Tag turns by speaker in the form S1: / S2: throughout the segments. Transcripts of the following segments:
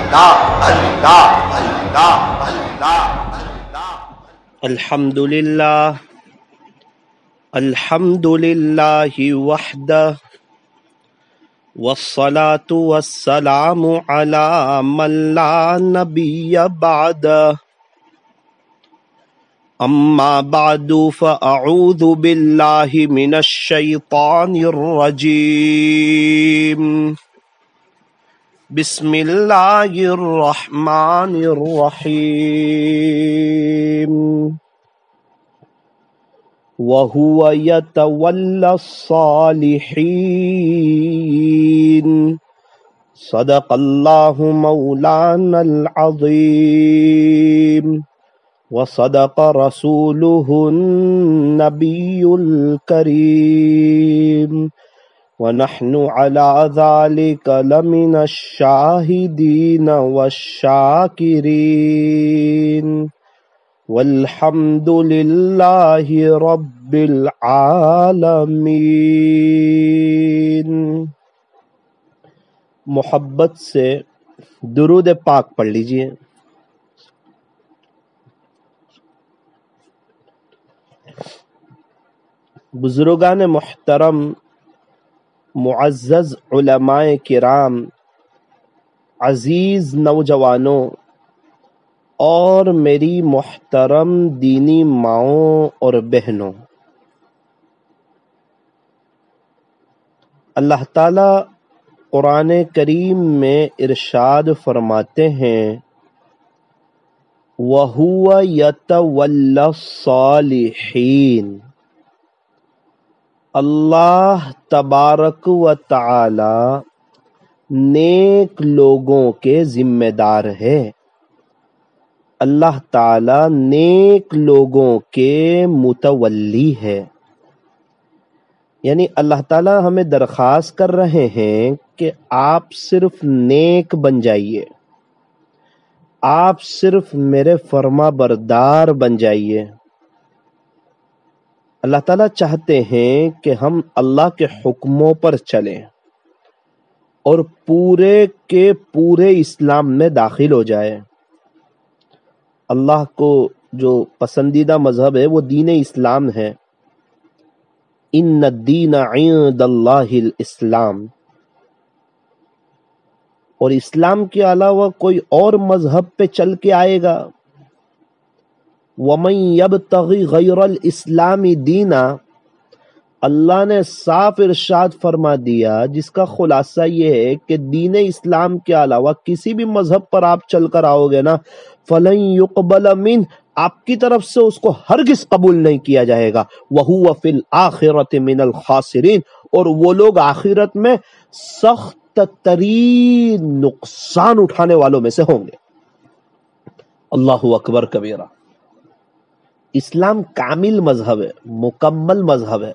S1: اللہ اللہ اللہ اللہ اللہ۔
S2: الحمد للہ وحدہ والصلاة والسلام علی من لا نبی بعدہ، اما بعد فاعوذ باللہ من الشیطان الرجیم، بسم اللہ الرحمن الرحیم۔ وَهُوَ يَتَوَلَّى الصَّالِحِينَ، صدق اللہ مولانا العظیم، وصدق رسولہ النبی الکریم، ونحن على ذلك لمن الشاہدین والشاکرین، والحمد للہ رب العالمین۔ محبت سے درود پاک پڑھ لیجئے۔ بزرگان محترم، معزز علماء کرام، عزیز نوجوانوں اور میری محترم دینی ماؤں اور بہنوں، اللہ تعالی قرآن کریم میں ارشاد فرماتے ہیں وَهُوَ يَتَوَلَّى الصَّالِحِينَ، اللہ تبارک و تعالی نیک لوگوں کے ذمہ دار ہے۔ اللہ تعالی نیک لوگوں کے متولی ہے، یعنی اللہ تعالی ہمیں درخواست کر رہے ہیں کہ آپ صرف نیک بن جائیے، آپ صرف میرے فرما بردار بن جائیے۔ اللہ تعالیٰ چاہتے ہیں کہ ہم اللہ کے حکموں پر چلیں اور پورے کے پورے اسلام میں داخل ہو جائے۔ اللہ کو جو پسندیدہ مذہب ہے وہ دین اسلام ہے۔ ان الدین عند اللہ الاسلام، اور اسلام کے علاوہ کوئی اور مذہب پہ چل کے آئے گا وَمَن يَبْتَغِ غَيْرَ الْإِسْلَامِ دِينًا، اللہ نے صاف ارشاد فرما دیا جس کا خلاصہ یہ ہے کہ دین اسلام کے علاوہ کسی بھی مذہب پر آپ چل کر آؤ گے نا، فَلَن يُقْبَلَ مِنْهُ، آپ کی طرف سے اس کو ہرگز قبول نہیں کیا جائے گا، وَهُوَ فِي الْآخِرَةِ مِنَ الْخَاسِرِينَ، اور وہ لوگ آخرت میں سخت ترین نقصان اٹھانے والوں میں سے ہوں گے۔ اللہ اکبر کبیرہ۔ اسلام کامل مذہب ہے، مکمل مذہب ہے۔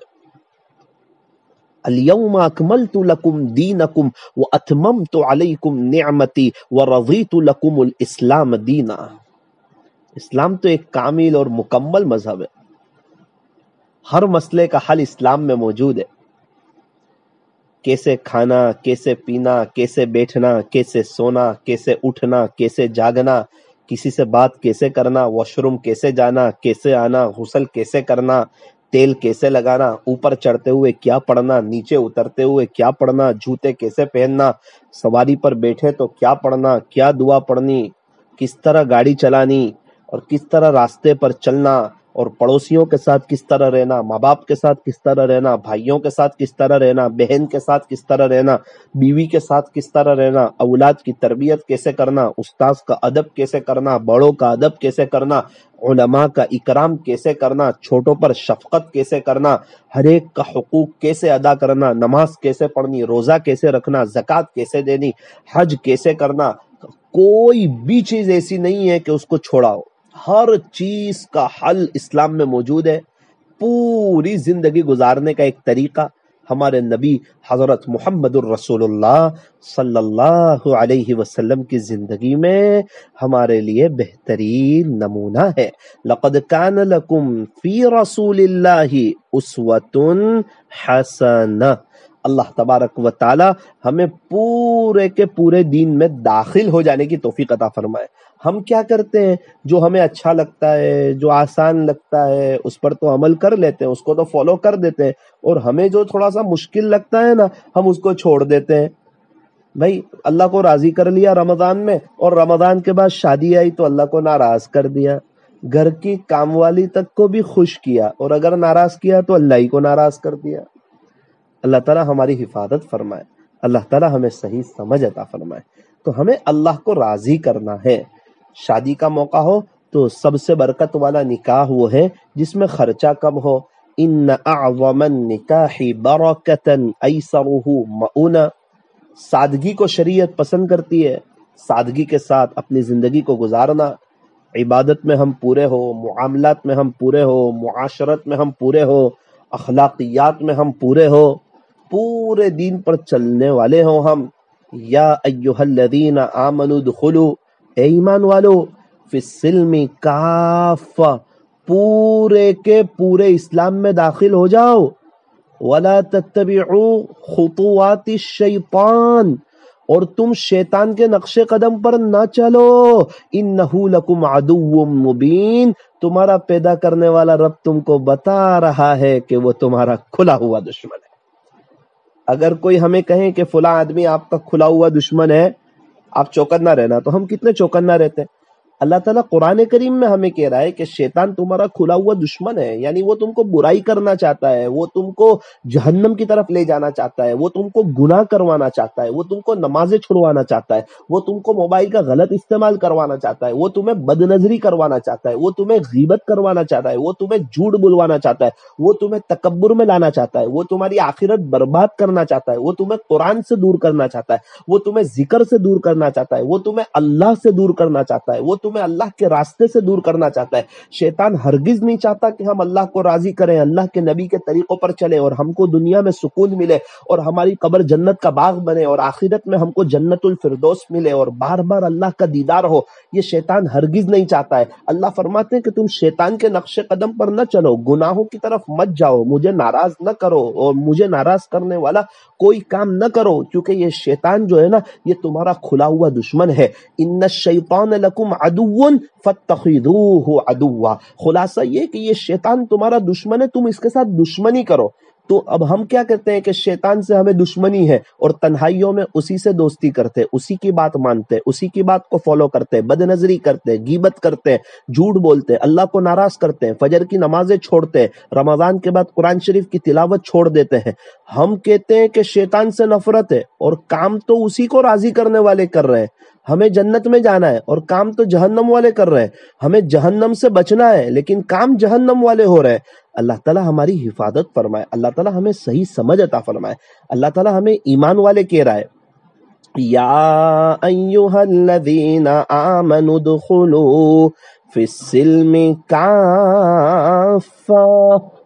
S2: الیوم اکملت لکم دینکم واتممت علیکم نعمتی ورضیت لکم الاسلام دینا۔ اسلام تو ایک کامل اور مکمل مذہب ہے، ہر مسئلے کا حل اسلام میں موجود ہے۔ کیسے کھانا، کیسے پینا، کیسے بیٹھنا، کیسے سونا، کیسے اٹھنا، کیسے جاگنا، کسی سے بات کیسے کرنا، واش روم کیسے جانا، کیسے آنا، غسل کیسے کرنا، تیل کیسے لگانا، اوپر چڑھتے ہوئے کیا پڑھنا، نیچے اترتے ہوئے کیا پڑھنا، جوتے کیسے پہننا، سواری پر بیٹھے تو کیا پڑھنا، کیا دعا پڑھنی، کس طرح گاڑی چلانی اور کس طرح راستے پر چلنا، اور پڑوسیوں کے ساتھ کس طرح رہنا، ماں باپ کے ساتھ کس طرح رہنا، بھائیوں کے ساتھ کس طرح رہنا، بہن کے ساتھ کس طرح رہنا، بیوی کے ساتھ کس طرح رہنا، اولاد کی تربیت کیسے کرنا، استاذ کا ادب کیسے کرنا، بڑوں کا ادب کیسے کرنا، علماء کا اکرام کیسے کرنا، چھوٹوں پر شفقت کیسے کرنا، ہر ایک کا حقوق کیسے ادا کرنا، نماز کیسے پڑھنی، روزہ کیسے رکھنا، زکوٰۃ کیسے دینی، حج کیسے کرنا۔ کوئی بھی چیز ایسی نہیں ہے کہ اس کو چھوڑا ہو، ہر چیز کا حل اسلام میں موجود ہے۔ پوری زندگی گزارنے کا ایک طریقہ ہمارے نبی حضرت محمد الرسول اللہ صلی اللہ علیہ وسلم کی زندگی میں ہمارے لیے بہترین نمونہ ہے۔ لقد کان لکم فی رسول اللہ اسوۃ حسنہ، اللہ تبارک و تعالی ہمیں پورے کے پورے دین میں داخل ہو جانے کی توفیق عطا فرمائے۔ ہم کیا کرتے ہیں، جو ہمیں اچھا لگتا ہے، جو آسان لگتا ہے، اس پر تو عمل کر لیتے ہیں، اس کو تو فالو کر دیتے ہیں، اور ہمیں جو تھوڑا سا مشکل لگتا ہے نا، ہم اس کو چھوڑ دیتے ہیں۔ بھائی اللہ کو راضی کر لیا رمضان میں، اور رمضان کے بعد شادی آئی تو اللہ کو ناراض کر دیا، گھر کی کام والی تک کو بھی خوش کیا، اور اگر ناراض کیا تو اللہ ہی کو ناراض کر دیا۔ اللہ تعالیٰ ہماری حفاظت فرمائے، اللہ تعالیٰ ہمیں صحیح سمجھ عطا فرمائے۔ تو ہمیں اللہ کو راضی کرنا ہے۔ شادی کا موقع ہو تو سب سے برکت والا نکاح وہ ہے جس میں خرچہ کم ہو۔ ان اعظم النکاح برکتا ایسرہ مؤونہ، سادگی کو شریعت پسند کرتی ہے، سادگی کے ساتھ اپنی زندگی کو گزارنا، عبادت میں ہم پورے ہو، معاملات میں ہم پورے ہو، معاشرت میں ہم پورے ہو، اخلاقیات میں ہم پورے ہو، پورے دین پر چلنے والے ہوں ہم۔ یا ایہا الذین آمنوا ادخلوا، اے ایمان والو، فی السلم کافہ، پورے کے پورے اسلام میں داخل ہو جاؤ۔ وَلَا تَتَّبِعُوا خُطُوَاتِ الشَّيْطَانِ، اور تم شیطان کے نقش قدم پر نہ چلو۔ اِنَّهُ لَكُمْ عَدُوٌّ مُبِينٌ، تمہارا پیدا کرنے والا رب تم کو بتا رہا ہے کہ وہ تمہارا کھلا ہوا دشمن ہے۔ اگر کوئی ہمیں کہیں کہ فلاں آدمی آپ کا کھلا ہوا دشمن ہے، آپ چوکنا رہنا، تو ہم کتنے چوکنا رہتے ہیں۔ اللہ تعالیٰ قرآن کریم میں ہمیں کہہ رہا ہے کہ شیطان تمہارا کھلا ہوا دشمن ہے، یعنی وہ تم کو برائی کرنا چاہتا ہے، وہ تم کو جہنم کی طرف لے جانا چاہتا ہے، وہ تم کو گناہ کروانا چاہتا ہے، وہ تم کو نمازیں چھڑوانا چاہتا ہے، وہ تم کو موبائل کا غلط استعمال کروانا چاہتا ہے، وہ تمہیں بد نظری کروانا چاہتا ہے، وہ تمہیں غیبت کروانا چاہتا ہے، وہ تمہیں جھوٹ بلوانا چاہتا ہے، وہ تمہیں تکبر میں لانا چاہتا ہے، وہ تمہاری آخرت برباد کرنا چاہتا ہے، وہ تمہیں قرآن سے دور کرنا چاہتا ہے، وہ تمہیں ذکر سے دور کرنا چاہتا ہے، وہ تمہیں اللہ سے دور کرنا چاہتا ہے، وہ تمہیں اللہ کے راستے سے دور کرنا چاہتا ہے۔ شیطان ہرگز نہیں چاہتا کہ ہم اللہ کو راضی کریں، اللہ کے نبی کے طریقوں پر چلیں، اور ہم کو دنیا میں سکون ملے، اور ہماری قبر جنت کا باغ بنے، اور آخرت میں ہم کو جنت الفردوس ملے، اور بار بار اللہ کا دیدار ہو۔ یہ شیطان ہرگز نہیں چاہتا ہے۔ اللہ فرماتے ہیں کہ تم شیطان کے نقش قدم پر نہ چلو، گناہوں کی طرف مت جاؤ، مجھے ناراض نہ کرو، اور مجھے ناراض کرنے والا کوئی کام نہ کرو، کیونکہ یہ شیطان جو ہے نا، یہ تمہارا کھلا ہوا دشمن ہے۔ ان الشیطان لکم عدو فاتخذوہ عدوا، خلاصہ یہ کہ یہ شیطان تمہارا دشمن ہے، تم اس کے ساتھ دشمنی کرو۔ تو اب ہم کیا کرتے ہیں کہ شیطان سے ہمیں دشمنی ہے، اور تنہائیوں میں اسی سے دوستی کرتے، اسی کی بات مانتے، اسی کی بات کو فالو کرتے، بد نظری کرتے، غیبت کرتے، جھوٹ بولتے، اللہ کو ناراض کرتے ہیں، فجر کی نمازیں چھوڑتے، رمضان کے بعد قرآن شریف کی تلاوت چھوڑ دیتے ہیں۔ ہم کہتے ہیں کہ شیطان سے نفرت ہے، اور کام تو اسی کو راضی کرنے والے کر رہے ہیں۔ ہمیں جنت میں جانا ہے، اور کام تو جہنم والے کر رہے ہیں۔ ہمیں جہنم سے بچنا ہے، لیکن کام جہنم والے ہو رہے ہیں۔ اللہ تعالیٰ ہماری حفاظت فرمائے، اللہ تعالیٰ ہمیں صحیح سمجھ عطا فرمائے، اللہ تعالیٰ ہمیں ایمان والے کہہ رہا ہے۔ یا ایہا الذین آمنوا ادخلوا فی السلم کافہ،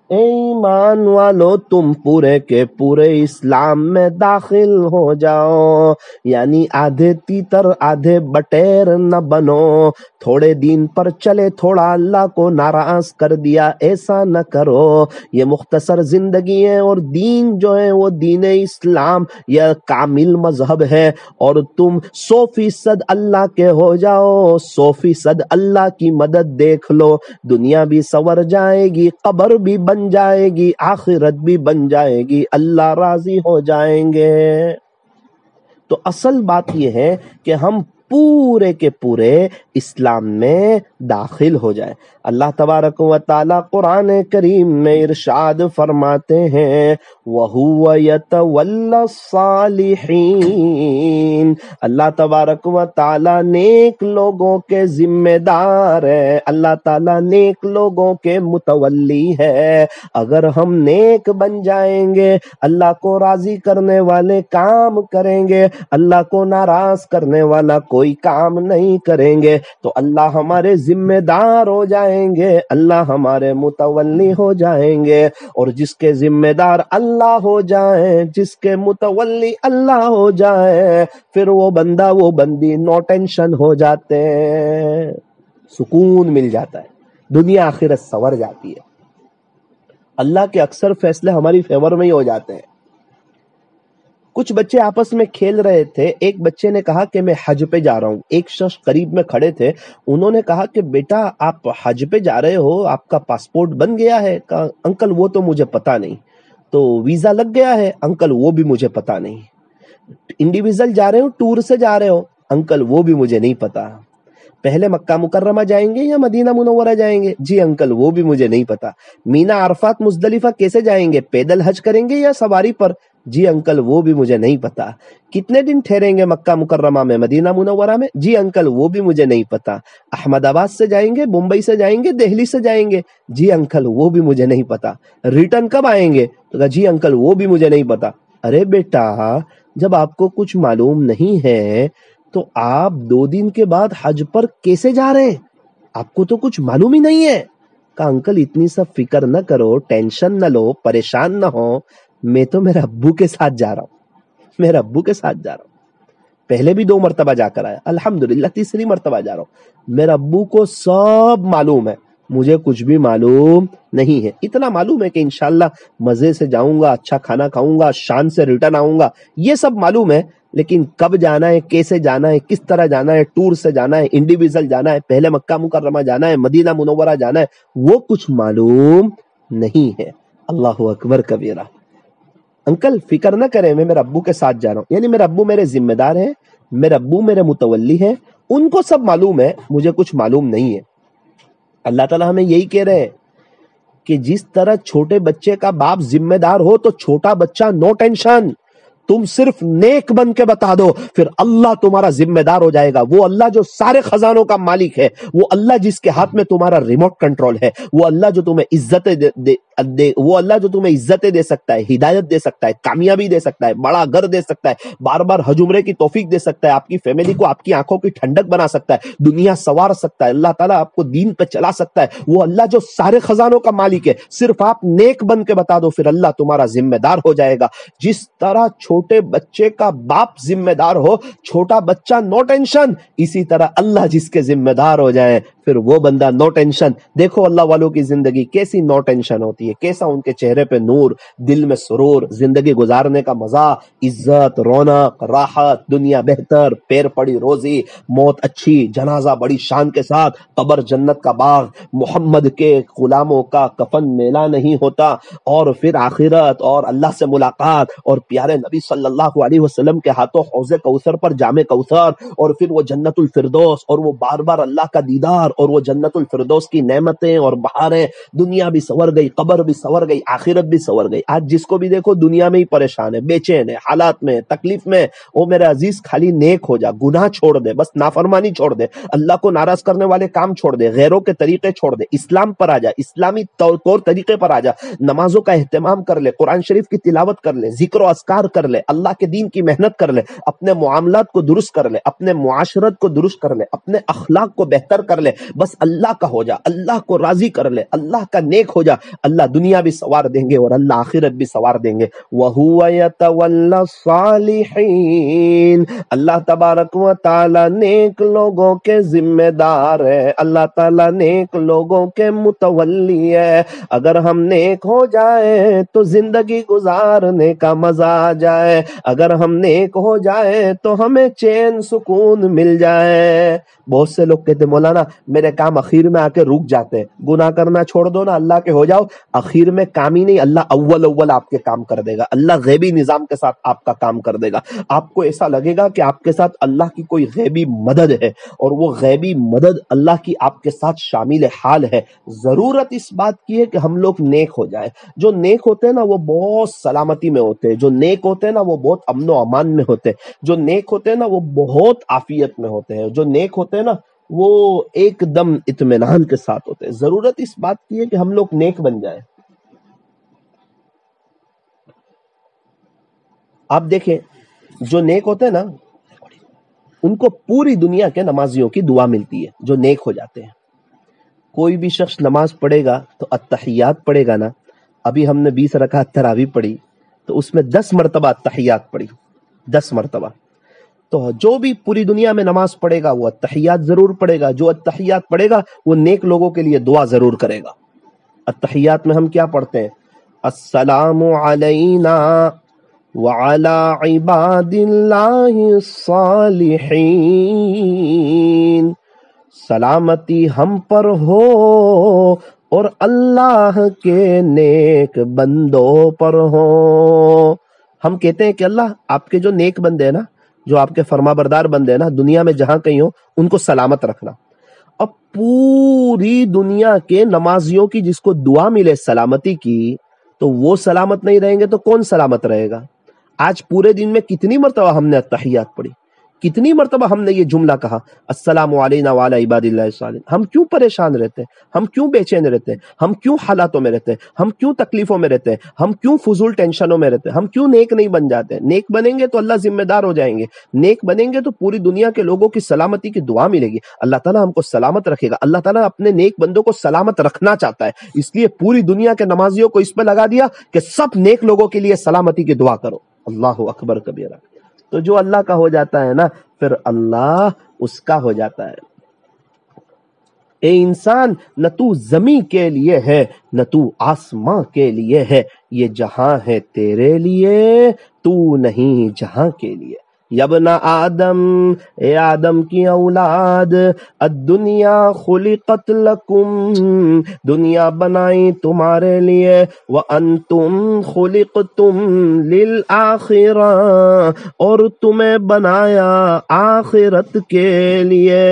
S2: اے ایمان والو تم پورے کے پورے اسلام میں داخل ہو جاؤ، یعنی آدھے تیتر آدھے بٹیر نہ بنو، تھوڑے دین پر چلے تھوڑا اللہ کو ناراض کر دیا، ایسا نہ کرو۔ یہ مختصر زندگی ہے، اور دین جو ہے وہ دین اسلام یہ کامل مذہب ہے، اور تم 100% اللہ کے ہو جاؤ، 100% اللہ کی مدد دیکھ لو، دنیا بھی سنور جائے گی، قبر بھی بن جائے گی، آخرت بھی بن جائے گی، اللہ راضی ہو جائیں گے۔ تو اصل بات یہ ہے کہ ہم پورے کے پورے اسلام میں داخل ہو جائے۔ اللہ تبارک و تعالی قرآن کریم میں ارشاد فرماتے ہیں وَهُوَ يَتَوَلَّى الصَّالِحِينَ، اللہ تبارک و تعالی نیک لوگوں کے ذمہ دار ہے، اللہ تعالی نیک لوگوں کے متولی ہے۔ اگر ہم نیک بن جائیں گے، اللہ کو راضی کرنے والے کام کریں گے، اللہ کو ناراض کرنے والا کوئی کام نہیں کریں گے، تو اللہ ہمارے ذمہ دار ہو جائیں گے، اللہ ہمارے متولی ہو جائیں گے، اور جس کے ذمہ دار اللہ ہو جائیں، جس کے متولی اللہ ہو جائے، پھر وہ بندہ وہ بندی نو ٹینشن ہو جاتے ہیں، سکون مل جاتا ہے، دنیا آخرت سنور جاتی ہے، اللہ کے اکثر فیصلے ہماری فیور میں ہی ہو جاتے ہیں۔ کچھ بچے آپس میں کھیل رہے تھے، ایک بچے نے کہا کہ میں حج پہ جا رہا ہوں، ایک شخص قریب میں کھڑے تھے، انہوں نے کہا کہ بیٹا آپ حج پہ جا رہے ہو، آپ کا پاسپورٹ بن گیا ہے؟ کہا انکل وہ تو مجھے پتا نہیں۔ تو ویزا لگ گیا ہے؟ انکل وہ بھی مجھے پتا نہیں۔ انڈیویژل جا رہے ہو، ٹور سے جا رہے ہو؟ انکل وہ بھی مجھے نہیں پتا۔ پہلے مکہ مکرمہ جائیں گے یا مدینہ منورہ جائیں گے؟ جی انکل وہ بھی مجھے نہیں پتا۔ مینا عرفات مزدلفہ کیسے جائیں گے؟ پیدل حج کریں گے یا سواری پر؟ جی انکل وہ بھی مجھے نہیں پتا۔ کتنے دن ٹھہریں گے مکہ مکرمہ میں، مدینہ منورہ میں؟ جی انکل وہ بھی مجھے نہیں پتا۔ احمد آباد سے جائیں گے، ممبئی سے جائیں گے، دہلی سے جائیں گے؟ جی انکل وہ بھی مجھے نہیں پتا۔ ریٹرن کب آئیں گے؟ تو کہا جی انکل وہ بھی مجھے نہیں پتا۔ ارے بیٹا جب آپ کو کچھ معلوم نہیں ہے تو آپ 2 دن کے بعد حج پر کیسے جا رہے ہیں؟ آپ کو تو کچھ معلوم ہی نہیں ہے۔ کہا انکل اتنی سب فکر نہ کرو، ٹینشن نہ لو، پریشان نہ ہو، میں تو میرے ابو کے ساتھ جا رہا ہوں، میرے ابو کے ساتھ جا رہا ہوں۔ پہلے بھی 2 مرتبہ جا کر آیا، الحمدللہ 3 مرتبہ جا رہا ہوں۔ میرے ابو کو سب معلوم ہے، مجھے کچھ بھی معلوم نہیں ہے۔ اتنا معلوم ہے کہ انشاءاللہ مزے سے جاؤں گا، اچھا کھانا کھاؤں گا، شان سے ریٹرن آؤں گا، یہ سب معلوم ہے، لیکن کب جانا ہے، کیسے جانا ہے، کس طرح جانا ہے، ٹور سے جانا ہے، انڈیویژل جانا ہے، پہلے مکہ مکرمہ جانا ہے، مدینہ منورہ جانا ہے، وہ کچھ معلوم نہیں ہے۔ اللہ اکبر کبیرہ۔ انکل فکر نہ کریں، میں میرے ابو کے ساتھ جا رہا ہوں، یعنی میرے ابو میرے ذمہ دار ہیں، میرے ابو میرے متولی ہیں، ان کو سب معلوم ہے، مجھے کچھ معلوم نہیں ہے۔ اللہ تعالیٰ ہمیں یہی کہہ رہے ہیں کہ جس طرح چھوٹے بچے کا باپ ذمہ دار ہو تو چھوٹا بچہ نو ٹینشن، تم صرف نیک بن کے بتا دو، پھر اللہ تمہارا ذمہ دار ہو جائے گا۔ وہ اللہ جو سارے خزانوں کا مالک ہے، وہ اللہ جس کے ہاتھ میں تمہارا ریموٹ کنٹرول ہے، وہ اللہ جو تمہیں وہ اللہ جو تمہیں عزتیں دے سکتا ہے، ہدایت دے سکتا ہے، کامیابی دے سکتا ہے، بڑا گھر دے سکتا ہے، بار بار حج عمرے کی توفیق دے سکتا ہے، آپ کی فیملی کو آپ کی آنکھوں کی ٹھنڈک بنا سکتا ہے، دنیا سوار سکتا ہے، اللہ تعالیٰ آپ کو دین پہ چلا سکتا ہے، وہ اللہ جو سارے خزانوں کا مالک ہے، صرف آپ نیک بن کے بتا دو، پھر اللہ تمہارا ذمہ دار ہو جائے گا۔ جس طرح چھوٹے بچے کا باپ ذمہ دار ہو، چھوٹا بچہ نو ٹینشن، اسی طرح اللہ جس کے ذمہ دار ہو جائے پھر وہ بندہ نو ٹینشن۔ دیکھو اللہ والوں کی زندگی کیسی نو ٹینشن ہوتی ہے، کیسا ان کے چہرے پہ نور، دل میں سرور، زندگی گزارنے کا مزہ، عزت، رونق، راحت، دنیا بہتر، پیر پڑی روزی، موت اچھی، جنازہ بڑی شان کے ساتھ، قبر جنت کا باغ، محمد کے غلاموں کا کفن میلا نہیں ہوتا، اور پھر آخرت اور اللہ سے ملاقات، اور پیارے نبی صلی اللہ علیہ وسلم کے ہاتھوں حوض کوثر پر جام کوثر، اور پھر وہ جنت الفردوس، اور وہ بار بار اللہ کا دیدار، اور وہ جنت الفردوس کی نعمتیں اور بہاریں۔ دنیا بھی سور گئی، قبر بھی سور گئی، آخرت بھی سور گئی۔ آج جس کو بھی دیکھو دنیا میں ہی پریشان ہے، بے چین ہے، حالات میں، تکلیف میں۔ او میرے عزیز خالی نیک ہو جا، گناہ چھوڑ دے، بس نافرمانی چھوڑ دے، اللہ کو ناراض کرنے والے کام چھوڑ دے، غیروں کے طریقے چھوڑ دے، اسلام پر آ جا، اسلامی طور طریقے پر آ جا، نمازوں کا اہتمام کر لے، قرآن شریف کی تلاوت کر لے، ذکر و اذکار کر لے، اللہ کے دین کی محنت کر لے، اپنے معاملات کو درست کر لے، اپنے معاشرت کو درست کر لے، اپنے اخلاق کو بہتر کر لے، بس اللہ کا ہو جا، اللہ کو راضی کر لے، اللہ کا نیک ہو جا، اللہ دنیا بھی سوار دیں گے اور اللہ آخرت بھی سوار دیں گے۔ وَهُوَ يَتَوَلَّى الصَّالِحِينَ، اللہ تبارک و تعالی نیک لوگوں کے ذمہ دار ہے، اللہ تعالی نیک لوگوں کے متولی ہے۔ اگر ہم نیک ہو جائے تو زندگی گزارنے کا مزہ آ جائے، اگر ہم نیک ہو جائے تو ہمیں چین سکون مل جائے۔ بہت سے لوگ کہتے مولانا میرے کام اخیر میں آ کے رک جاتے ہیں، گناہ کرنا چھوڑ دو نا، اللہ کے ہو جاؤ، اخیر میں کام ہی نہیں، اللہ اول آپ کے کام کر دے گا، اللہ غیبی نظام کے ساتھ آپ کا کام کر دے گا۔ آپ کو ایسا لگے گا کہ آپ کے ساتھ اللہ کی کوئی غیبی مدد ہے، اور وہ غیبی مدد اللہ کی آپ کے ساتھ شامل حال ہے۔ ضرورت اس بات کی ہے کہ ہم لوگ نیک ہو جائیں۔ جو نیک ہوتے ہیں نا وہ بہت سلامتی میں ہوتے ہیں، جو نیک ہوتے ہیں نا وہ بہت امن و امان میں ہوتے ہیں، جو نیک ہوتے ہیں نا وہ بہت عافیت میں ہوتے ہیں، جو نیک ہوتے ہیں نا وہ ایک دم اطمینان کے ساتھ ہوتے ہیں۔ ضرورت اس بات کی ہے کہ ہم لوگ نیک بن جائیں۔ آپ دیکھیں جو نیک ہوتے ہیں نا ان کو پوری دنیا کے نمازیوں کی دعا ملتی ہے، جو نیک ہو جاتے ہیں۔ کوئی بھی شخص نماز پڑھے گا تو التحیات پڑھے گا نا، ابھی ہم نے 20 رکعت تراویح پڑھی تو اس میں 10 مرتبہ التحیات پڑھی، 10 مرتبہ۔ تو جو بھی پوری دنیا میں نماز پڑھے گا وہ التحیات ضرور پڑھے گا، جو التحیات پڑھے گا وہ نیک لوگوں کے لیے دعا ضرور کرے گا۔ التحیات میں ہم کیا پڑھتے ہیں؟ السلام علینا وعلى عباد الله الصالحين، سلامتی ہم پر ہو اور اللہ کے نیک بندوں پر ہو۔ ہم کہتے ہیں کہ اللہ آپ کے جو نیک بندے ہیں نا، جو آپ کے فرما بردار بندے ہیں نا، دنیا میں جہاں کہیں ہو ان کو سلامت رکھنا۔ اب پوری دنیا کے نمازیوں کی جس کو دعا ملے سلامتی کی، تو وہ سلامت نہیں رہیں گے تو کون سلامت رہے گا؟ آج پورے دن میں کتنی مرتبہ ہم نے التحیات پڑھی، کتنی مرتبہ ہم نے یہ جملہ کہا، السلام علینا وعلی عباد اللہ الصالحین۔ ہم کیوں پریشان رہتے ہیں؟ ہم کیوں بے چین رہتے ہیں؟ ہم کیوں حالاتوں میں رہتے ہیں؟ ہم کیوں تکلیفوں میں رہتے ہیں؟ ہم کیوں فضول ٹینشنوں میں رہتے ہیں؟ ہم کیوں نیک نہیں بن جاتے ہیں؟ نیک بنیں گے تو اللہ ذمہ دار ہو جائیں گے، نیک بنیں گے تو پوری دنیا کے لوگوں کی سلامتی کی دعا ملے گی، اللہ تعالیٰ ہم کو سلامت رکھے گا۔ اللہ تعالیٰ اپنے نیک بندوں کو سلامت رکھنا چاہتا ہے، اس لیے پوری دنیا کے نمازیوں کو اس پہ لگا دیا کہ سب نیک لوگوں کے لیے سلامتی کی دعا کرو۔ اللہ اکبر کبیرہ۔ تو جو اللہ کا ہو جاتا ہے نا، پھر اللہ اس کا ہو جاتا ہے۔ اے انسان، نہ تو زمین کے لیے ہے نہ تو آسماں کے لیے ہے، یہ جہاں ہے تیرے لیے، تو نہیں جہاں کے لیے۔ یابن آدم، اے آدم کی اولاد، الدنیا خلقت لکم، دنیا بنائی تمہارے لیے، وانتم خلقتم للآخرہ، اور تمہیں بنایا آخرت کے لیے۔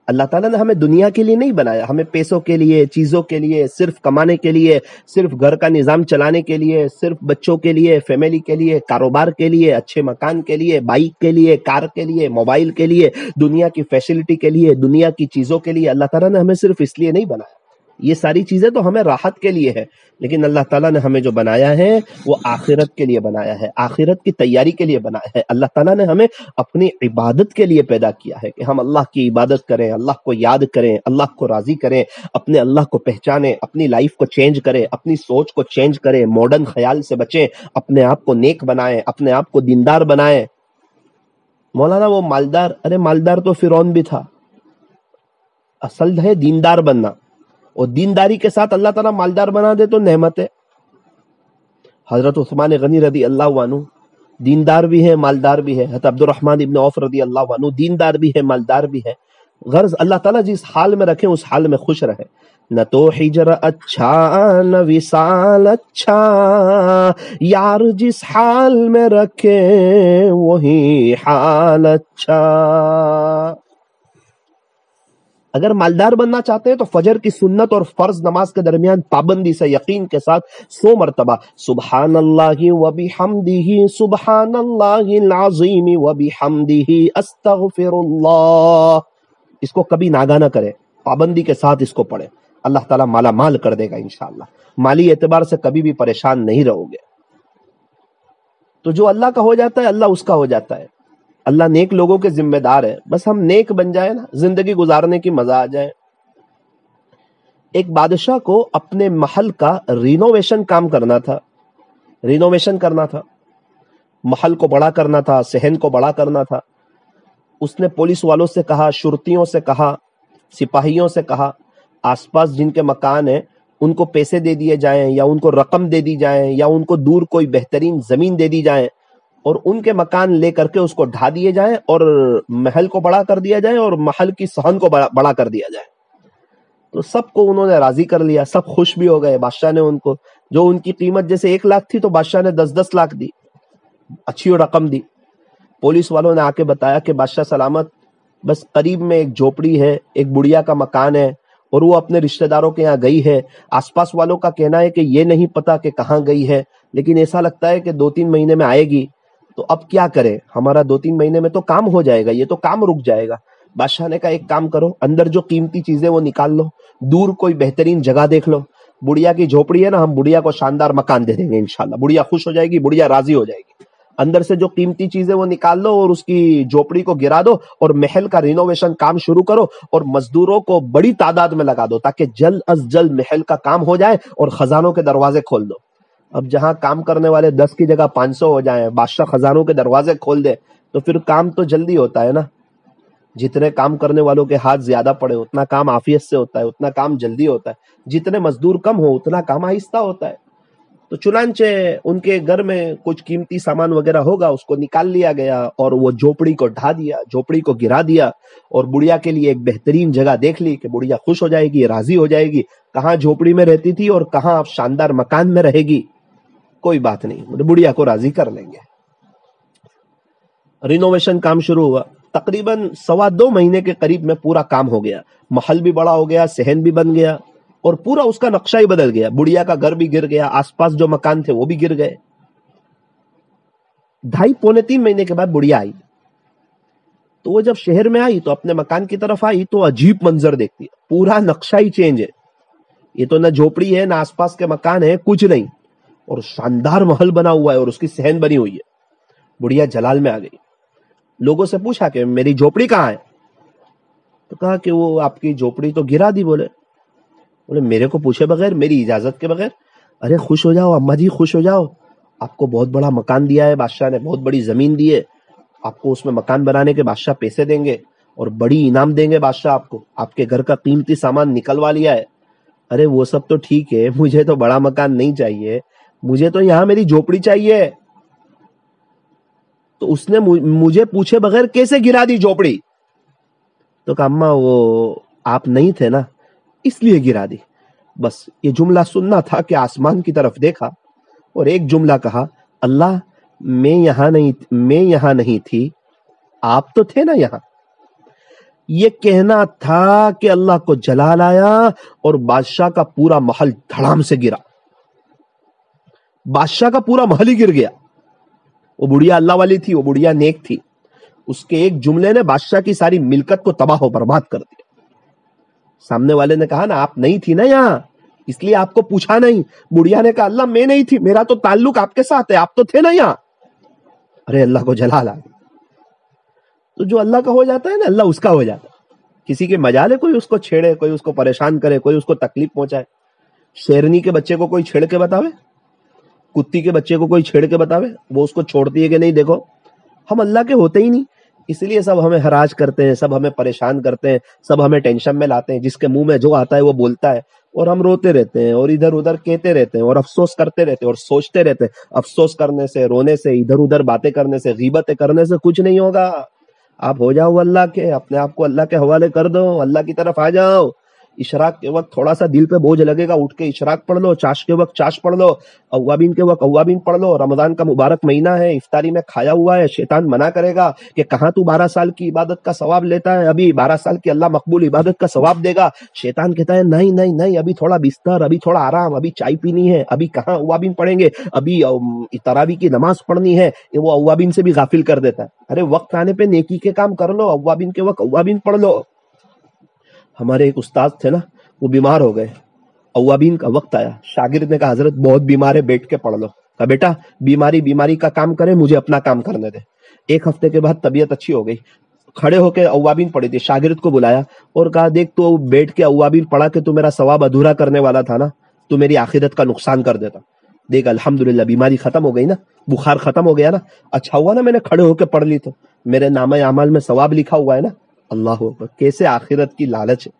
S2: اللہ تعالیٰ نے ہمیں دنیا کے لیے نہیں بنایا، ہمیں پیسوں کے لیے، چیزوں کے لیے، صرف کمانے کے لیے، صرف گھر کا نظام چلانے کے لیے، صرف بچوں کے لیے، فیملی کے لیے، کاروبار کے لیے، اچھے مکان کے لیے، بائک کے لیے، کار کے لیے، موبائل کے لیے، دنیا کی فیسلٹی کے لیے، دنیا کی چیزوں کے لیے۔ اللہ تعالیٰ نے ہمیں صرف اس لیے نہیں بنایا، یہ ساری چیزیں تو ہمیں راحت کے لیے ہے، لیکن اللہ تعالیٰ نے ہمیں جو بنایا ہے وہ آخرت کے لیے بنایا ہے، آخرت کی تیاری کے لیے بنایا ہے۔ اللہ تعالیٰ نے ہمیں اپنی عبادت کے لیے پیدا کیا ہے کہ ہم اللہ کی عبادت کریں، اللہ کو یاد کریں، اللہ کو راضی کریں، اپنے اللہ کو پہچانیں، اپنی لائف کو چینج کریں، اپنی سوچ کو چینج کریں، ماڈرن خیال سے بچیں، اپنے آپ کو نیک بنائیں، اپنے آپ کو دیندار بنائیں۔ مولانا وہ مالدار، ارے مالدار تو فرعون بھی تھا، اصل ہے دیندار بننا، اور دینداری کے ساتھ اللہ تعالیٰ مالدار بنا دے تو نعمت ہے۔ حضرت عثمان غنی رضی اللہ عنہ دیندار بھی ہے، مالدار بھی ہے۔ حضرت عبد الرحمن ابن عوف رضی اللہ عنہ دیندار بھی ہے، مالدار بھی ہے۔ غرض اللہ تعالیٰ جس حال میں رکھے اس حال میں خوش رہے۔ نہ تو ہجر اچھا نہ وصال اچھا، یار جس حال میں رکھے وہی حال اچھا۔ اگر مالدار بننا چاہتے ہیں تو فجر کی سنت اور فرض نماز کے درمیان پابندی سے یقین کے ساتھ 100 مرتبہ سبحان اللہ وبحمدہ، سبحان اللہ العظیم وبحمدہ، استغفر اللہ، اس کو کبھی ناگا نہ کرے، پابندی کے ساتھ اس کو پڑھے، اللہ تعالیٰ مالا مال کر دے گا انشاءاللہ، مالی اعتبار سے کبھی بھی پریشان نہیں رہو گے۔ تو جو اللہ کا ہو جاتا ہے اللہ اس کا ہو جاتا ہے، اللہ نیک لوگوں کے ذمہ دار ہے، بس ہم نیک بن جائیں نا، زندگی گزارنے کی مزہ آ جائے۔ ایک بادشاہ کو اپنے محل کا رینوویشن کام کرنا تھا، محل کو بڑا کرنا تھا، صحن کو بڑا کرنا تھا۔ اس نے پولیس والوں سے کہا، شرطیوں سے کہا، سپاہیوں سے کہا، آس پاس جن کے مکان ہیں ان کو پیسے دے دیے جائیں، یا ان کو رقم دے دی جائیں، یا ان کو دور کوئی بہترین زمین دے دی جائیں، اور ان کے مکان لے کر کے اس کو ڈھا دیے جائیں، اور محل کو بڑا کر دیا جائے، اور محل کی صحن کو بڑا کر دیا جائے۔ تو سب کو انہوں نے راضی کر لیا، سب خوش بھی ہو گئے۔ بادشاہ نے ان کو، جو ان کی قیمت جیسے 1 لاکھ تھی تو بادشاہ نے 10-10 لاکھ دی، اچھی رقم دی۔ پولیس والوں نے آ کے بتایا کہ بادشاہ سلامت، بس قریب میں ایک جھوپڑی ہے، ایک بڑھیا کا مکان ہے، اور وہ اپنے رشتہ داروں کے یہاں گئی ہے۔ آس پاس والوں کا کہنا ہے کہ یہ نہیں پتا کہ کہاں گئی ہے، لیکن ایسا لگتا ہے کہ 2-3 مہینے میں آئے گی۔ تو اب کیا کرے، ہمارا 2-3 مہینے میں تو کام ہو جائے گا، یہ تو کام رک جائے گا۔ بادشاہ نے کہا ایک کام کرو، اندر جو قیمتی چیزیں وہ نکال لو، دور کوئی بہترین جگہ دیکھ لو، بڑھیا کی جھوپڑی ہے نا، ہم بڑھیا کو شاندار مکان دے دیں گے انشاءاللہ، بڑھیا خوش ہو جائے گی، بڑھیا راضی ہو جائے گی۔ اندر سے جو قیمتی چیزیں وہ نکال لو اور اس کی جھوپڑی کو گرا دو، اور محل کا رینوویشن کام شروع کرو، اور مزدوروں کو بڑی تعداد میں لگا دو تاکہ جلد از جلد محل کا کام ہو جائے اور خزانوں کے دروازے کھول دو۔ اب جہاں کام کرنے والے 10 کی جگہ 500 ہو جائیں، بادشاہ خزانوں کے دروازے کھول دے، تو پھر کام تو جلدی ہوتا ہے نا۔ جتنے کام کرنے والوں کے ہاتھ زیادہ پڑے اتنا کام عافیت سے ہوتا ہے، اتنا کام جلدی ہوتا ہے۔ جتنے مزدور کم ہو اتنا کام آہستہ ہوتا ہے۔ تو چنانچہ ان کے گھر میں کچھ قیمتی سامان وغیرہ ہوگا، اس کو نکال لیا گیا اور وہ جھوپڑی کو ڈھا دیا، جھوپڑی کو گرا دیا، اور بڑھیا کے لیے ایک بہترین جگہ دیکھ لی کہ بڑھیا خوش ہو جائے گی، راضی ہو جائے گی، کہاں جھوپڑی میں رہتی تھی اور کہاں اب شاندار مکان میں رہے گی، کوئی بات نہیں، بڑھیا کو راضی کر لیں گے۔ رینوویشن کام شروع ہوا، تقریباً 2.25 مہینے کے قریب میں پورا کام ہو گیا، محل بھی بڑا ہو گیا، صحن بھی بن گیا، اور پورا اس کا نقشہ ہی بدل گیا، بڑھیا کا گھر بھی گر گیا، آس پاس جو مکان تھے وہ بھی گر گئے۔ 2.5-3 مہینے کے بعد بڑھیا آئی، تو وہ جب شہر میں آئی تو اپنے مکان کی طرف آئی تو عجیب منظر دیکھتی ہے، پورا نقشہ ہی چینج ہے، یہ تو نہ جھوپڑی ہے نہ آس پاس کے مکان ہے، کچھ نہیں، اور شاندار محل بنا ہوا ہے اور اس کی صحن بنی ہوئی ہے۔ بڑھیا جلال میں آ گئی، لوگوں سے پوچھا کہ میری جھوپڑی کہاں ہے؟ تو کہا کہ وہ آپ کی جھوپڑی تو گرا دی۔ بولے میرے کو پوچھے بغیر، میری اجازت کے بغیر؟ ارے خوش ہو جاؤ اما جی، خوش ہو جاؤ، آپ کو بہت بڑا مکان دیا ہے بادشاہ نے، بہت بڑی زمین دی ہے آپ کو، اس میں مکان بنانے کے بادشاہ پیسے دیں گے اور بڑی انعام دیں گے بادشاہ آپ کو، آپ کے گھر کا قیمتی سامان نکلوا لیا ہے۔ ارے وہ سب تو ٹھیک ہے، مجھے تو بڑا مکان نہیں چاہیے، مجھے تو یہاں میری جھوپڑی چاہیے۔ تو اس نے مجھے پوچھے بغیر کیسے گرا دی جھوپڑی؟ تو کہا اماں وہ آپ نہیں تھے نا اس لیے گرا دی۔ بس یہ جملہ سننا تھا کہ آسمان کی طرف دیکھا اور ایک جملہ کہا، اللہ میں یہاں نہیں تھی، آپ تو تھے نا یہاں۔ یہ کہنا تھا کہ اللہ کو جلال آیا اور بادشاہ کا پورا محل دھڑام سے گرا، بادشاہ کا پورا محل ہی گر گیا۔ وہ بڑھیا اللہ والی تھی، وہ بڑھیا نیک تھی، اس کے ایک جملے نے بادشاہ کی ساری ملکت کو تباہ و برباد کر دیا۔ سامنے والے نے کہا نا آپ نہیں تھی نا یہاں اس لیے آپ کو پوچھا نہیں۔ بڑھیا نے کہا اللہ میں نہیں تھی، میرا تو تعلق آپ کے ساتھ ہے، آپ تو تھے نا یہاں۔ ارے اللہ کو جلال آ گیا۔ تو جو اللہ کا ہو جاتا ہے نا اللہ اس کا ہو جاتا ہے۔ کسی کے مجال ہے کوئی اس کو چھیڑے، کوئی اس کو پریشان کرے، کوئی اس کو تکلیف پہنچائے؟ شیرنی کے بچے کو کوئی چھیڑ کے بتاوے، کتی کے بچے کو کوئی چھیڑ کے بتاوے، وہ اس کو چھوڑتی ہے کہ نہیں؟ دیکھو ہم اللہ کے ہوتے ہی نہیں، اس لیے سب ہمیں ہراج کرتے ہیں، سب ہمیں پریشان کرتے ہیں، سب ہمیں ٹینشن میں لاتے ہیں، جس کے منہ میں جو آتا ہے وہ بولتا ہے، اور ہم روتے رہتے ہیں اور ادھر ادھر کہتے رہتے ہیں اور افسوس کرتے رہتے ہیں اور سوچتے رہتے ہیں۔ افسوس کرنے سے، رونے سے، ادھر ادھر باتیں کرنے سے، غیبتیں کرنے سے کچھ نہیں ہوگا۔ آپ ہو جاؤ اللہ کے، اپنے آپ کو اللہ کے حوالے کر دو، اللہ کی طرف آ جاؤ۔ اشراق کے وقت تھوڑا سا دل پہ بوجھ لگے گا، اٹھ کے اشراق پڑھ لو، چاش کے وقت چاش پڑھ لو، اوابین کے وقت اوابین پڑھ لو۔ رمضان کا مبارک مہینہ ہے، افطاری میں کھایا ہوا ہے، شیطان منع کرے گا کہ کہاں تو 12 سال کی عبادت کا ثواب لیتا ہے، ابھی 12 سال کی اللہ مقبول عبادت کا ثواب دے گا۔ شیطان کہتا ہے نہیں نہیں نہیں، ابھی تھوڑا بستر، ابھی تھوڑا آرام، ابھی چائے پینی ہے، ابھی کہاں اوابین پڑھیں گے، ابھی تراویح کی نماز پڑھنی ہے۔ وہ اوابین سے بھی غافل کر دیتا ہے۔ ارے وقت آنے پہ نیکی کے کام کر لو، اوابین کے وقت اوابین پڑھ لو۔ ہمارے ایک استاد تھے نا، وہ بیمار ہو گئے، اوابین کا وقت آیا، شاگرد نے کہا حضرت بہت بیمار ہے، بیٹھ کے پڑھ لو۔ کہا بیٹا بیماری کا کام کرے، مجھے اپنا کام کرنے دے۔ 1 ہفتے کے بعد طبیعت اچھی ہو گئی، کھڑے ہو کے اوابین پڑھی تھی، شاگرد کو بلایا اور کہا دیکھ تو بیٹھ کے اوابین پڑھا کے تو میرا ثواب ادھورا کرنے والا تھا نا، تو میری آخرت کا نقصان کر دیتا۔ دیکھ الحمدللہ بیماری ختم ہو گئی نا، بخار ختم ہو گیا نا، اچھا ہوا نا میں نے کھڑے ہو کے پڑھ لی، تو میرے نامہ اعمال میں ثواب لکھا ہوا ہے نا۔ اللہ اکبر، کیسے آخرت کی لالچ ہے،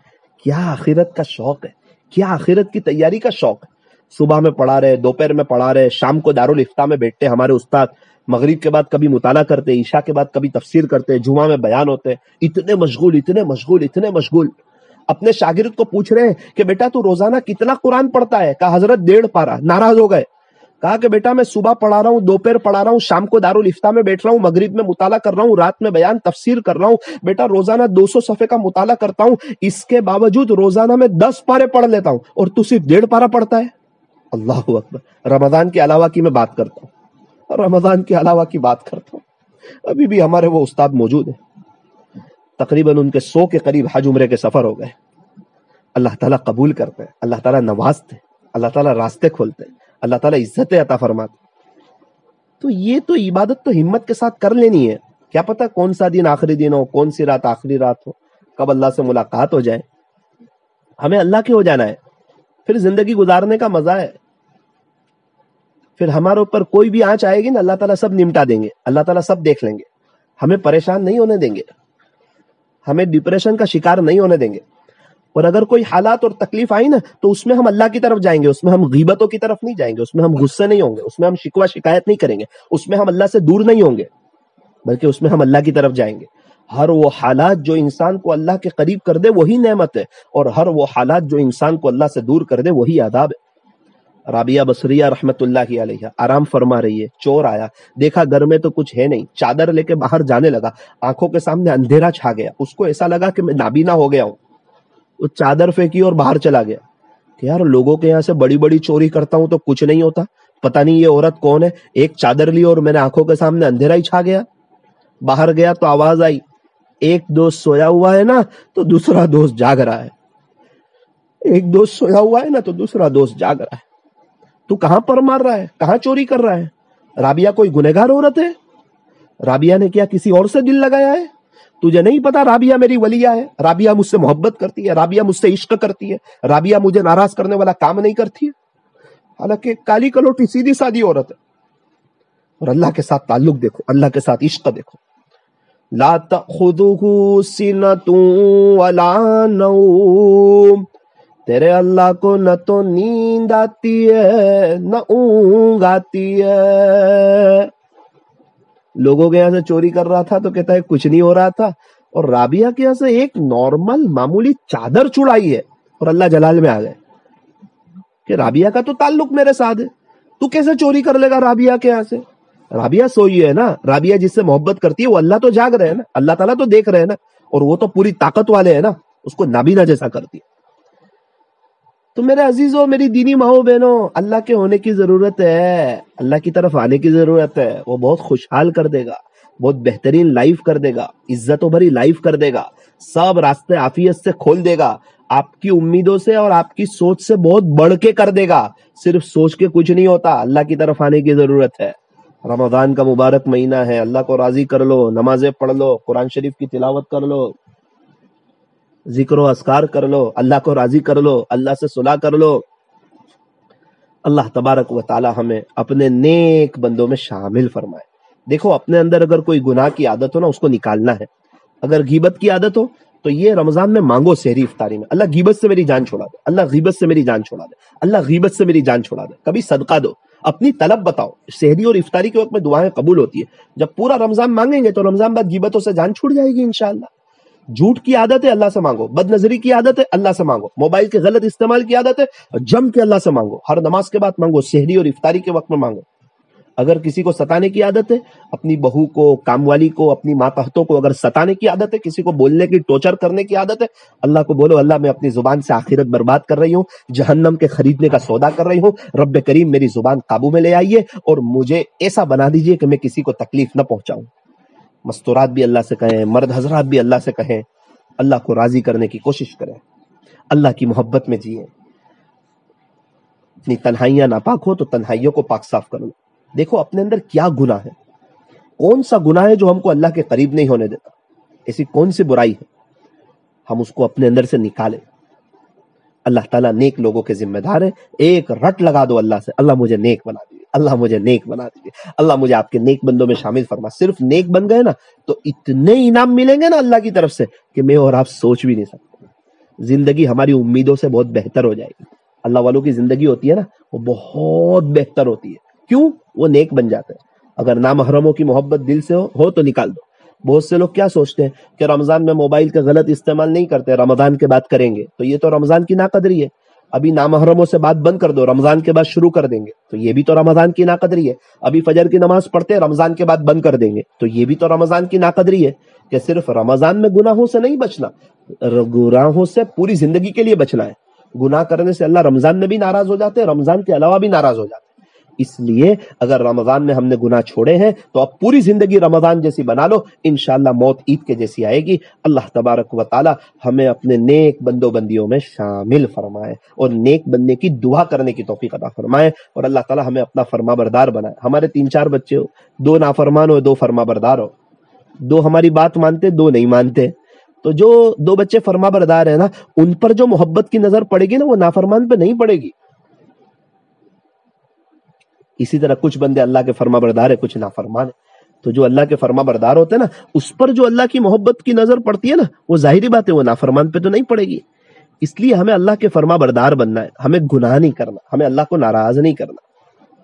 S2: کیا آخرت کا شوق ہے، کیا آخرت کی تیاری کا شوق ہے۔ صبح میں پڑھا رہے، دوپہر میں پڑھا رہے، شام کو دارالفتہ میں بیٹھتے ہمارے استاد، مغرب کے بعد کبھی مطالعہ کرتے، عشاء کے بعد کبھی تفسیر کرتے، جمعہ میں بیان ہوتے، اتنے مشغول اتنے مشغول اتنے مشغول۔ اپنے شاگرد کو پوچھ رہے ہیں کہ بیٹا تو روزانہ کتنا قرآن پڑھتا ہے؟ کہا حضرت 1.5 پارہ۔ ناراض ہو گئے، کہا کہ بیٹا میں صبح پڑھا رہا ہوں، دوپہر پڑھا رہا ہوں، شام کو دارالفتہ میں بیٹھ رہا ہوں، مغرب میں مطالعہ کر رہا ہوں، رات میں بیان تفسیر کر رہا ہوں، بیٹا روزانہ 200 صفحے کا مطالعہ کرتا ہوں، اس کے باوجود روزانہ میں 10 پارے پڑھ لیتا ہوں اور تو صرف 1.5 پارہ پڑھتا ہے۔ اللہ اکبر۔ رمضان کے علاوہ کی میں بات کرتا ہوں، رمضان کے علاوہ کی بات کرتا ہوں۔ ابھی بھی ہمارے وہ استاد موجود ہیں، تقریباً ان کے 100 کے قریب حج عمرے کے سفر ہو گئے۔ اللہ تعالیٰ قبول کرتے ہیں، اللہ تعالیٰ نوازتے ہیں، اللہ تعالیٰ راستے کھولتے ہیں، اللہ تعالیٰ عزت عطا فرماتے۔ تو یہ تو عبادت تو ہمت کے ساتھ کر لینی ہے، کیا پتہ کون سا دن آخری دن ہو، کون سی رات آخری رات ہو، کب اللہ سے ملاقات ہو جائے۔ ہمیں اللہ کے ہو جانا ہے، پھر زندگی گزارنے کا مزہ ہے۔ پھر ہمارے اوپر کوئی بھی آنچ آئے گی نا، اللہ تعالیٰ سب نمٹا دیں گے، اللہ تعالیٰ سب دیکھ لیں گے، ہمیں پریشان نہیں ہونے دیں گے، ہمیں ڈپریشن کا شکار نہیں ہونے دیں گے۔ اور اگر کوئی حالات اور تکلیف آئی نا تو اس میں ہم اللہ کی طرف جائیں گے، اس میں ہم غیبتوں کی طرف نہیں جائیں گے، اس میں ہم غصے نہیں ہوں گے، اس میں ہم شکوہ شکایت نہیں کریں گے، اس میں ہم اللہ سے دور نہیں ہوں گے، بلکہ اس میں ہم اللہ کی طرف جائیں گے۔ ہر وہ حالات جو انسان کو اللہ کے قریب کر دے وہی نعمت ہے، اور ہر وہ حالات جو انسان کو اللہ سے دور کر دے وہی عذاب ہے۔ رابعہ بصریہ رحمت اللہ علیہ آرام فرما رہی ہے، چور آیا، دیکھا گھر میں تو کچھ ہے نہیں، چادر لے کے باہر جانے لگا، آنکھوں کے سامنے اندھیرا چھا گیا، اس کو ایسا لگا کہ میں نابینا ہو گیا ہوں، وہ چادر پھینکی اور باہر چلا گیا کہ یار لوگوں کے یہاں سے بڑی بڑی چوری کرتا ہوں تو کچھ نہیں ہوتا، پتہ نہیں یہ عورت کون ہے، ایک چادر لی اور میرے آنکھوں کے سامنے اندھیرا ہی چھا گیا۔ باہر گیا تو آواز آئی، ایک دوست سویا ہوا ہے نا تو دوسرا دوست جاگ رہا ہے، ایک دوست سویا ہوا ہے نا تو دوسرا دوست جاگ رہا ہے، تو کہاں پر مار رہا ہے، کہاں چوری کر رہا ہے؟ رابعہ کوئی گنہگار عورت ہے؟ رابعہ نے کیا کسی اور سے دل لگایا ہے؟ تجھے نہیں پتا رابعہ میری ولیہ ہے، رابعہ مجھ سے محبت کرتی ہے، رابعہ مجھ سے عشق کرتی ہے، رابعہ مجھے ناراض کرنے والا کام نہیں کرتی ہے، حالانکہ کالی کلوٹی سیدھی سادی عورت ہے۔ اور اللہ کے ساتھ تعلق دیکھو، اللہ کے ساتھ عشق دیکھو۔ لا تأخذہ سنۃ ولا نوم، تیرے اللہ کو نہ تو نیند آتی ہے نہ اونگ آتی ہے۔ لوگوں کے یہاں سے چوری کر رہا تھا تو کہتا ہے کچھ نہیں ہو رہا تھا، اور رابعہ کے یہاں سے ایک نارمل معمولی چادر چڑائی ہے اور اللہ جلال میں آ گئے کہ رابعہ کا تو تعلق میرے ساتھ ہے، تو کیسے چوری کر لے گا رابعہ کے یہاں سے؟ رابعہ سوئی ہے نا، رابعہ جس سے محبت کرتی ہے وہ اللہ تو جاگ رہے ہیں نا، اللہ تعالیٰ تو دیکھ رہے ہیں نا، اور وہ تو پوری طاقت والے ہیں نا، اس کو نابینا جیسا کرتی ہے۔ تو میرے عزیزوں، میری دینی ماؤں بہنوں، اللہ کے ہونے کی ضرورت ہے، اللہ کی طرف آنے کی ضرورت ہے، وہ بہت خوشحال کر دے گا، بہت بہترین لائف کر دے گا، عزتوں بھری لائف کر دے گا، سب راستے عافیت سے کھول دے گا، آپ کی امیدوں سے اور آپ کی سوچ سے بہت بڑھ کے کر دے گا۔ صرف سوچ کے کچھ نہیں ہوتا، اللہ کی طرف آنے کی ضرورت ہے۔ رمضان کا مبارک مہینہ ہے، اللہ کو راضی کر لو، نمازیں پڑھ لو، قرآن شریف کی تلاوت کر لو، ذکر و اذکار کر لو، اللہ کو راضی کر لو، اللہ سے صلح کر لو۔ اللہ تبارک و تعالی ہمیں اپنے نیک بندوں میں شامل فرمائے۔ دیکھو اپنے اندر اگر کوئی گناہ کی عادت ہو نا اس کو نکالنا ہے۔ اگر غیبت کی عادت ہو تو یہ رمضان میں مانگو سحری افطاری میں، اللہ غیبت سے میری جان چھوڑا دے، اللہ غیبت سے میری جان چھوڑا دے، اللہ غیبت سے میری جان چھوڑا دے۔ کبھی صدقہ دو، اپنی طلب بتاؤ۔ سحری اور افطاری کے وقت میں دعائیں قبول ہوتی ہے۔ جب پورا رمضان مانگیں گے تو رمضان بعد غیبتوں سے جان چھوٹ جائے گی انشاءاللہ۔ جھوٹ کی عادت ہے، اللہ سے مانگو۔ بد نظری کی عادت ہے، اللہ سے مانگو۔ موبائل کے غلط استعمال کی عادت ہے، جم کے اللہ سے مانگو۔ ہر نماز کے بعد مانگو، سحری اور افطاری کے وقت میں مانگو۔ اگر کسی کو ستانے کی عادت ہے، اپنی بہو کو، کام والی کو، اپنی ماتحتوں کو اگر ستانے کی عادت ہے، کسی کو بولنے کی، ٹورچر کرنے کی عادت ہے، اللہ کو بولو اللہ میں اپنی زبان سے آخرت برباد کر رہی ہوں، جہنم کے خریدنے کا سودا کر رہی ہوں، رب کریم میری زبان قابو میں لے آئیے اور مجھے ایسا بنا دیجئے کہ میں کسی کو تکلیف نہ پہنچاؤں۔ مستورات بھی اللہ سے کہیں، مرد حضرات بھی اللہ سے کہیں، اللہ کو راضی کرنے کی کوشش کریں، اللہ کی محبت میں جیئیں۔ اپنی تنہائیاں ناپاک ہو تو تنہائیوں کو پاک صاف کر لو۔ دیکھو اپنے اندر کیا گناہ ہے، کون سا گناہ ہے جو ہم کو اللہ کے قریب نہیں ہونے دیتا، ایسی کون سی برائی ہے، ہم اس کو اپنے اندر سے نکالیں۔ اللہ تعالیٰ نیک لوگوں کے ذمہ دار ہے۔ ایک رٹ لگا دو اللہ سے، اللہ مجھے نیک بنا دیجیے، اللہ مجھے نیک بنا دیجیے، اللہ مجھے آپ کے نیک بندوں میں شامل فرما۔ صرف نیک بن گئے نا تو اتنے انعام ملیں گے نا اللہ کی طرف سے کہ میں اور آپ سوچ بھی نہیں سکتے۔ زندگی ہماری امیدوں سے بہت بہتر ہو جائے گی۔ اللہ والوں کی زندگی ہوتی ہے نا وہ بہت بہتر ہوتی ہے۔ کیوں؟ وہ نیک بن جاتے ہیں۔ اگر نامحرموں کی محبت دل سے ہو تو نکال دو۔ بہت سے لوگ کیا سوچتے ہیں کہ رمضان میں موبائل کا غلط استعمال نہیں کرتے، رمضان کے بعد کریں گے، تو یہ تو رمضان کی ناقدری ہے۔ ابھی نامحرموں سے بات بند کر دو، رمضان کے بعد شروع کر دیں گے تو یہ بھی تو رمضان کی ناقدری ہے۔ ابھی فجر کی نماز پڑھتے رمضان کے بعد بند کر دیں گے تو یہ بھی تو رمضان کی ناقدری ہے۔ کہ صرف رمضان میں گناہوں سے نہیں بچنا، گناہوں سے پوری زندگی کے لیے بچنا ہے۔ گناہ کرنے سے اللہ رمضان میں بھی ناراض ہو جاتے ہیں، رمضان کے علاوہ بھی ناراض ہو جاتے ہیں۔ اس لیے اگر رمضان میں ہم نے گناہ چھوڑے ہیں تو اب پوری زندگی رمضان جیسی بنا لو، انشاءاللہ موت عید کے جیسی آئے گی۔ اللہ تبارک و تعالی ہمیں اپنے نیک بندوں بندیوں میں شامل فرمائے اور نیک بننے کی دعا کرنے کی توفیق عطا فرمائے، اور اللہ تعالی ہمیں اپنا فرما بردار بنائے۔ ہمارے 3-4 بچے ہو، 2 نافرمان ہو، 2 فرما بردار ہو، 2 ہماری بات مانتے، 2 نہیں مانتے، تو جو 2 بچے فرما بردار ہیں نا ان پر جو محبت کی نظر پڑے گی نا وہ نافرمان پہ نہیں پڑے گی۔ اسی طرح کچھ بندے اللہ کے فرما بردار ہیں، کچھ نافرمان ہیں، تو جو اللہ کے فرما بردار ہوتے ہیں نا اس پر جو اللہ کی محبت کی نظر پڑتی ہے نا وہ ظاہری بات ہے وہ نافرمان پہ تو نہیں پڑے گی۔ اس لیے ہمیں اللہ کے فرما بردار بننا ہے، ہمیں گناہ نہیں کرنا، ہمیں اللہ کو ناراض نہیں کرنا۔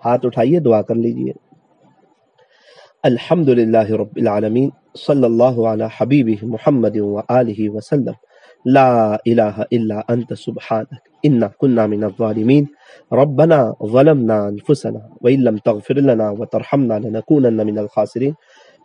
S2: ہاتھ اٹھائیے، دعا کر لیجئے۔ الحمد للہ رب العالمین، صلی اللہ علی حبیبہ محمد وآلہ وسلم، لا الہ الا انت سبحانک انا کنا من الظالمین، ربنا ظلمنا انفسنا وان لم تغفر لنا وترحمنا لنکونن من الخاسرین۔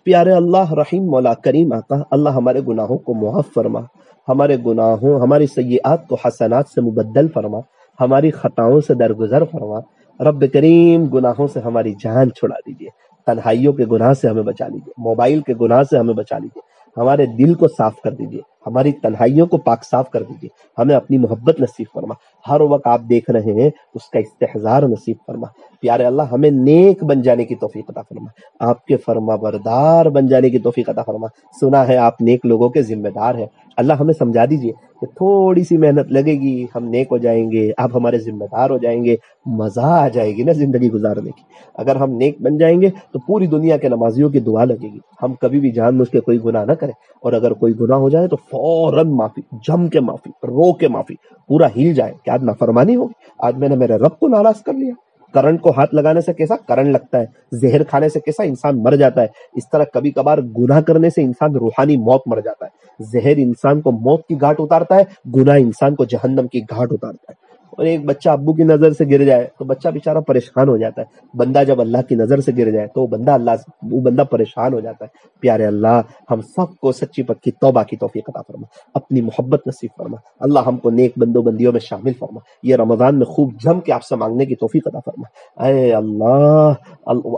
S2: پیارے اللہ، رحیم مولا کریم آقا، اللہ ہمارے گناہوں کو معاف فرما، ہمارے گناہوں، ہماری سیئات کو حسنات سے مبدل فرما، ہماری خطاؤں سے درگزر فرما۔ رب کریم، گناہوں سے ہماری جان چھڑا دیجیے، تنہائیوں کے گناہ سے ہمیں بچا لیجیے، موبائل کے گناہ سے ہمیں بچا لیجیے، ہمارے دل کو صاف کر دیجیے، ہماری تنہائیوں کو پاک صاف کر دیجیے، ہمیں اپنی محبت نصیب فرما، ہر وقت آپ دیکھ رہے ہیں اس کا استحضار نصیب فرما۔ پیارے اللہ، ہمیں نیک بن جانے کی توفیق عطا فرما، آپ کے فرما بردار بن جانے کی توفیق عطا فرما۔ سنا ہے آپ نیک لوگوں کے ذمہ دار ہیں، اللہ ہمیں سمجھا دیجیے کہ تھوڑی سی محنت لگے گی، ہم نیک ہو جائیں گے، آپ ہمارے ذمہ دار ہو جائیں گے، مزہ آ جائے گی نا زندگی گزارنے کی۔ اگر ہم نیک بن جائیں گے تو پوری دنیا کے نمازیوں کی دعا لگے گی، ہم کبھی بھی جان بوجھ کے کوئی گناہ نہ کریں، اور اگر کوئی گناہ ہو جائے تو فوراً معافی، جم کے معافی، رو کے معافی، پورا ہل جائے کہ آج نافرمانی ہوگی، آج میں نے میرے رب کو ناراض کر لیا۔ کرنٹ کو ہاتھ لگانے سے کیسا کرنٹ لگتا ہے، زہر کھانے سے کیسا انسان مر جاتا ہے، اس طرح کبھی کبھار گناہ کرنے سے انسان روحانی موت مر جاتا ہے۔ زہر انسان کو موت کی گھاٹ اتارتا ہے، گناہ انسان کو جہنم کی گھاٹ اتارتا ہے۔ اور ایک بچہ ابو کی نظر سے گر جائے تو بچہ بیچارہ پریشان ہو جاتا ہے، بندہ جب اللہ کی نظر سے گر جائے تو وہ بندہ پریشان ہو جاتا ہے۔ پیارے اللہ، ہم سب کو سچی پکی توبہ کی توفیق عطا فرما، اپنی محبت نصیب فرما، اللہ ہم کو نیک بندوں بندیوں میں شامل فرما، یہ رمضان میں خوب جم کے آپ سے مانگنے کی توفیق عطا فرما۔ اے اللہ،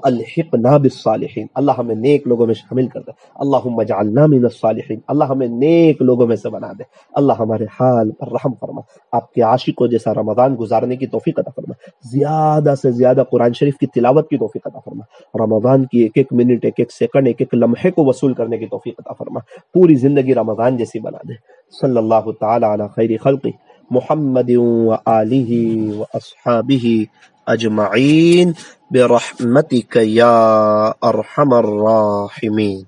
S2: الحقنا بالصالحین، اللہ ہمیں نیک لوگوں میں شامل کر دے، اللہم اجعلنا من الصالحین، اللہ ہمیں نیک لوگوں میں سے بنا دے، اللہ ہمارے حال پر رحم فرما، آپ کے عاشقوں جیسا رمضان گزارنے کی توفیق عطا فرما، زیادہ سے زیادہ قرآن شریف کی تلاوت کی توفیق عطا فرما، رمضان کی ایک ایک منٹ، ایک ایک سیکنڈ، ایک ایک لمحے کو وصول کرنے کی توفیق عطا فرما، پوری زندگی رمضان جیسی بنا دے۔ صلی اللہ تعالی علی خیر خلقہ محمد وآلہ واصحابہ اجمعین برحمتک یا ارحم الراحمین۔